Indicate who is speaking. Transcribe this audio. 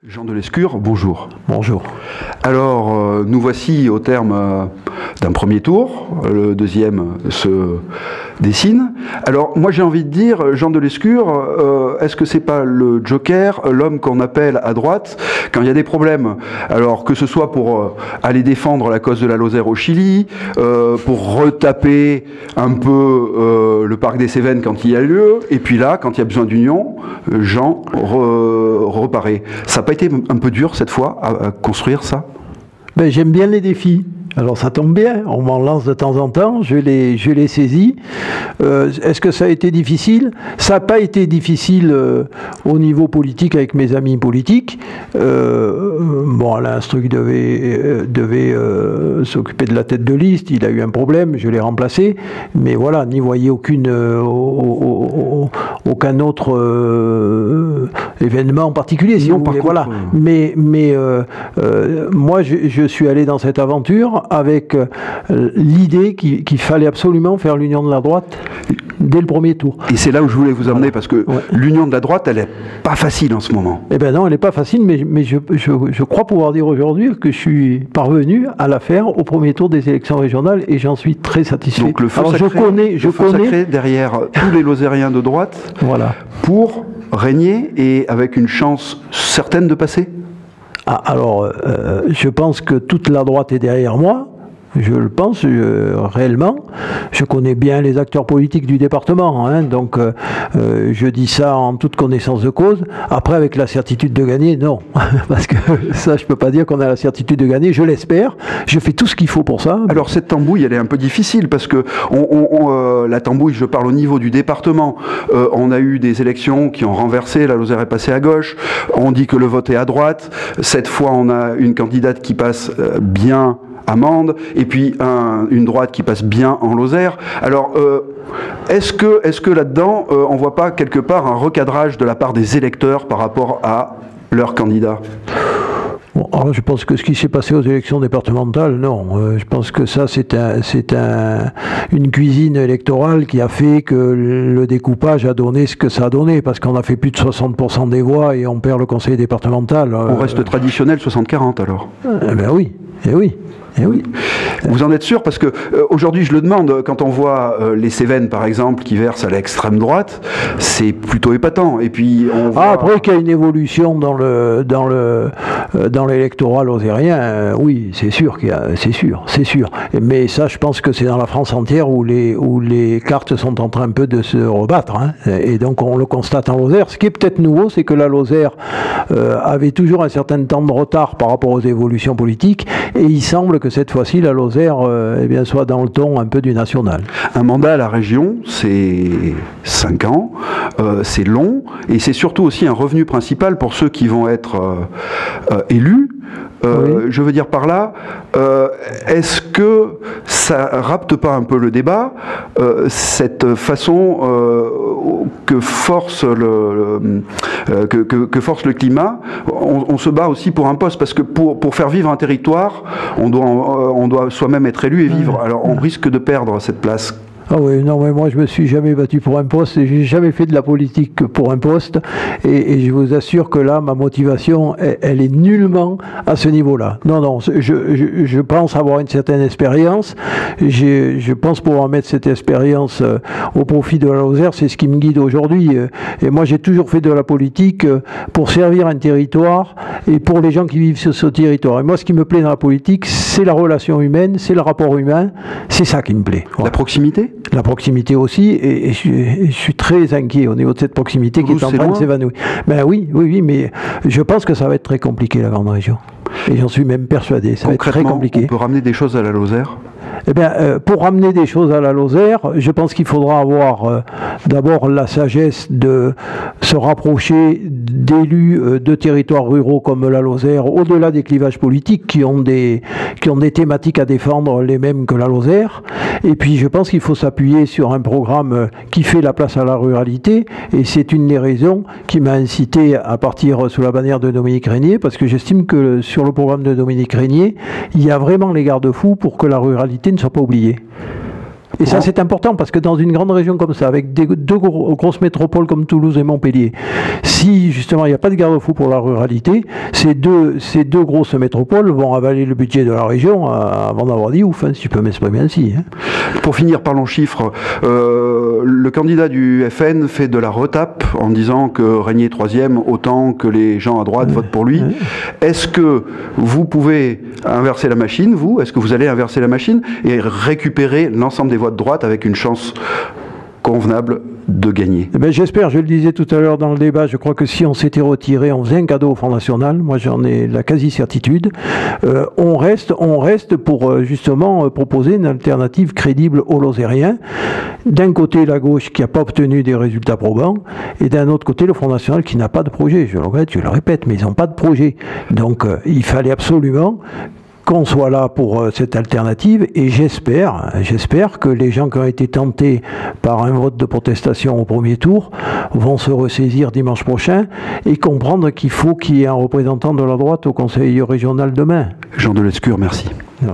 Speaker 1: Jean de Lescure, bonjour.
Speaker 2: Bonjour.
Speaker 1: Alors, nous voici au terme d'un premier tour. Le deuxième se dessine. Alors, moi j'ai envie de dire, Jean de Lescure, est-ce que c'est pas le joker, l'homme qu'on appelle à droite, quand il y a des problèmes? Alors, que ce soit pour aller défendre la cause de la Lozère au Chili, pour retaper un peu le parc des Cévennes quand il y a lieu, et puis là, quand il y a besoin d'union, Jean reparaît. Ça n'a pas été un peu dur cette fois à construire ça?
Speaker 2: Ben, j'aime bien les défis. Alors ça tombe bien, on m'en lance de temps en temps, je les saisis. Est-ce que ça a été difficile? Ça n'a pas été difficile au niveau politique avec mes amis politiques. Bon, Alain Struck devait s'occuper de la tête de liste, il a eu un problème, je l'ai remplacé. Mais voilà, n'y voyez aucun autre événement particulier, si vous voulez. Voilà. Mais moi, je suis allé dans cette aventure avec l'idée qu'il fallait absolument faire l'union de la droite dès le premier tour.
Speaker 1: Et c'est là où je voulais vous emmener, parce que l'union de la droite, elle n'est pas facile en ce moment.
Speaker 2: Eh bien non, elle n'est pas facile, mais je crois pouvoir dire aujourd'hui que je suis parvenu à la faire au premier tour des élections régionales et j'en suis très satisfait.
Speaker 1: Donc le feu sacré derrière tous les Lozériens de droite, voilà, pour régner et avec une chance certaine de passer.
Speaker 2: Ah, alors, je pense que toute la droite est derrière moi. Je le pense réellement. Je connais bien les acteurs politiques du département, hein, donc je dis ça en toute connaissance de cause. Après, avec la certitude de gagner, non. Parce que ça, je ne peux pas dire qu'on a la certitude de gagner. Je l'espère. Je fais tout ce qu'il faut pour ça.
Speaker 1: Alors, cette tambouille, elle est un peu difficile parce que la tambouille, je parle au niveau du département. On a eu des élections qui ont renversé. La Lozère est passée à gauche. On dit que le vote est à droite. Cette fois, on a une candidate qui passe bien à Mende, et puis une droite qui passe bien en Lozère. Alors, est-ce que là-dedans, on ne voit pas quelque part un recadrage de la part des électeurs par rapport à leurs candidats?
Speaker 2: Bon, alors je pense que ce qui s'est passé aux élections départementales, non. Je pense que ça, c'est une cuisine électorale qui a fait que le découpage a donné ce que ça a donné, parce qu'on a fait plus de 60% des voix et on perd le conseil départemental.
Speaker 1: On reste traditionnel 60-40 alors?
Speaker 2: Ben oui, et oui. Eh oui.
Speaker 1: Vous en êtes sûr? Parce que aujourd'hui, je le demande, quand on voit les Cévennes, par exemple, qui versent à l'extrême droite, c'est plutôt épatant. Et puis on voit...
Speaker 2: après qu'il y a une évolution dans l'électorat lozérien, oui, c'est sûr c'est sûr. Mais ça, je pense que c'est dans la France entière où les cartes sont en train un peu de se rebattre, hein. Et donc on le constate en Lozère. Ce qui est peut-être nouveau, c'est que la Lozère avait toujours un certain temps de retard par rapport aux évolutions politiques, et il semble que cette fois-ci, la Lozère soit dans le ton un peu du national.
Speaker 1: Un mandat à la région, c'est 5 ans, c'est long, et c'est surtout aussi un revenu principal pour ceux qui vont être élus. Oui. Je veux dire par là, est-ce que ça rapte pas un peu le débat, cette façon que force le climat? On se bat aussi pour un poste, parce que pour faire vivre un territoire, on doit soi-même être élu et vivre. Alors on risque de perdre cette place.
Speaker 2: Ah oui, non, mais moi je me suis jamais battu pour un poste, j'ai jamais fait de la politique pour un poste, et je vous assure que là, ma motivation, elle est nullement à ce niveau-là. Non, je pense avoir une certaine expérience, je pense pouvoir mettre cette expérience au profit de la Lozère, c'est ce qui me guide aujourd'hui, et moi j'ai toujours fait de la politique pour servir un territoire, et pour les gens qui vivent sur ce territoire. Et moi, ce qui me plaît dans la politique, c'est la relation humaine, c'est le rapport humain, c'est ça qui me plaît. Voilà.
Speaker 1: La proximité?
Speaker 2: La proximité aussi, et je suis très inquiet au niveau de cette proximité qui est en train de s'évanouir. Ben oui, mais je pense que ça va être très compliqué, la grande région. Et j'en suis même persuadé, ça va être très compliqué.
Speaker 1: On peut ramener des choses à la Lozère?
Speaker 2: Eh bien, pour ramener des choses à la Lozère, je pense qu'il faudra avoir d'abord la sagesse de se rapprocher d'élus de territoires ruraux comme la Lozère, au-delà des clivages politiques qui ont des thématiques à défendre les mêmes que la Lozère. Et puis, je pense qu'il faut s'appuyer sur un programme qui fait la place à la ruralité. Et c'est une des raisons qui m'a incité à partir sous la bannière de Dominique Régnier, parce que j'estime que sur le programme de Dominique Régnier, il y a vraiment les garde-fous pour que la ruralité ne soit pas oubliée. Et ça, c'est important parce que dans une grande région comme ça, avec deux grosses métropoles comme Toulouse et Montpellier, si justement il n'y a pas de garde-fou pour la ruralité, ces deux grosses métropoles vont avaler le budget de la région avant d'avoir dit ouf, hein, si je peux m'exprimer ainsi. Hein.
Speaker 1: Pour finir, parlons chiffres. Le candidat du FN fait de la retape en disant que Régnier 3e, autant que les gens à droite votent pour lui. Est-ce que vous pouvez inverser la machine, vous? Est-ce que vous allez inverser la machine et récupérer l'ensemble des voix de droite avec une chance convenable de gagner?
Speaker 2: Ben, j'espère, je le disais tout à l'heure dans le débat, je crois que si on s'était retiré, on faisait un cadeau au Front National, moi j'en ai la quasi-certitude. On reste pour justement proposer une alternative crédible aux Lozériens. D'un côté la gauche qui n'a pas obtenu des résultats probants, et d'un autre côté le Front National qui n'a pas de projet. Je le répète, mais ils n'ont pas de projet. Donc il fallait absolument qu'on soit là pour cette alternative, et j'espère que les gens qui ont été tentés par un vote de protestation au premier tour vont se ressaisir dimanche prochain et comprendre qu'il faut qu'il y ait un représentant de la droite au Conseil régional demain.
Speaker 1: Jean de Lescure, merci.
Speaker 2: Ouais.